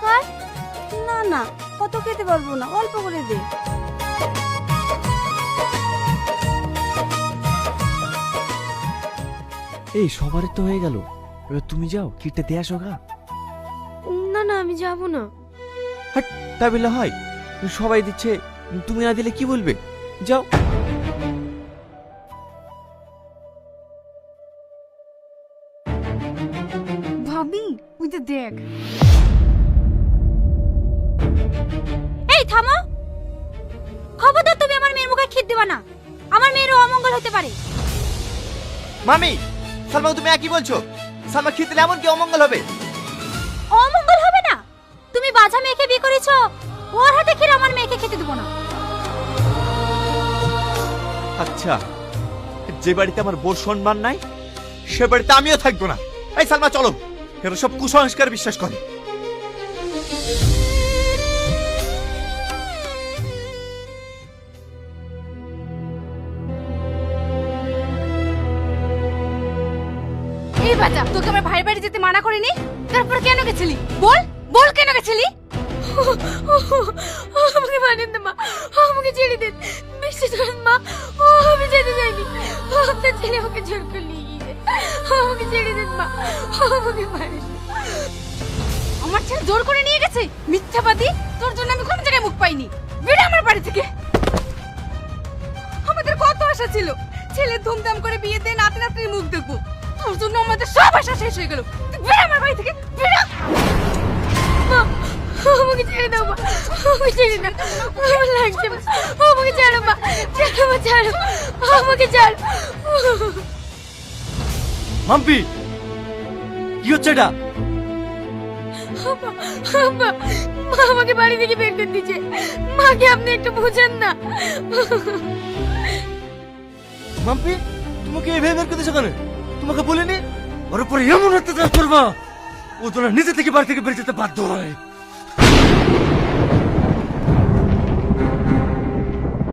কর। না না, কত খেতে পারবো না, অল্প করে দে। এই সবারই তো হয়ে গেল, এবার তুমি যাও কিটটা দিয়ে আসো গা। না না, আমি যাব না। হাট, তা বললে হয়? সবাই দিচ্ছে, তুমি না দিলে কি বলবে? যাও। ভাবি, ওই যে দেখ। এই থামো, খবরদার তুমি আমার মেয়ের মুখে খিদ দিবা না। আমার মেয়েরও অমঙ্গল হতে পারে। মামি, সালমা তুমি একই বলছো? সালমা খেতে এমন কি অমঙ্গল হবে? অমঙ্গল হবে না? তুমি বাজা মেয়েকে বিয়ে করেছো, ওর হাতে খেলে আমার মেয়েকে খেতে দেবো না। আচ্ছা, যে বাড়িতে আমার বউর সম্মান নাই সে বাড়িতে আমিও থাকবো না। এই সালমা চলো, এরা সব কুসংস্কার বিশ্বাস করে। এই বাজা, তোকে আমার ভাইয়ের বাড়ি যেতে মানা করিনি? তারপর কেন গেছিলি? বল বল, কেন গেছিলি? আমাকে মানেন না মা, আমাকে ছেড়ে দিন, বিশ্বাস করেন মা, আমি যেতে চাইনি। আপনার ছেলে আমাকে জোর করে নিয়ে গিয়েছে, আমাকে ছেড়ে দিন মা, আমাকে মানেন না। আমার ছেলে জোর করে নিয়ে গেছে? মিথ্যাবাদী, তোর জন্য আমি কোনো জায়গায় মুখ পাইনি। বেরো আমার বাড়ি থেকে। আমাদের কত আশা ছিল, ছেলে ধুমধাম করে বিয়ে দিয়ে নাতি নাতনির মুখ দেখবো, তোর জন্য আমাদের সব আশা শেষ হয়ে গেল। তুই বেরো আমার বাড়ি থেকে, বেরো। মা, আমাকে ছেড়ে দাও মা, আমাকে ছেড়ে দাও, আমার লাগছে মা, আমাকে ছাড়ো মা, ছাড়ো মা, ছাড়ো, আমাকে ছাড়ো। মাম্পি, কি হচ্ছে এটা? মা, মা, মা আমাকে বাড়ি থেকে বের করে দিচ্ছে, মাকে আপনি একটু বোঝান না। মাম্পি, তোমাকে এইভাবে বের করতেছো কেন? তোমাকে বলিনি ওর উপরে এমন অত্যাচার করবা ও তোরা নিজে থেকে বাড়ি থেকে বের যেতে বাধ্য হয়?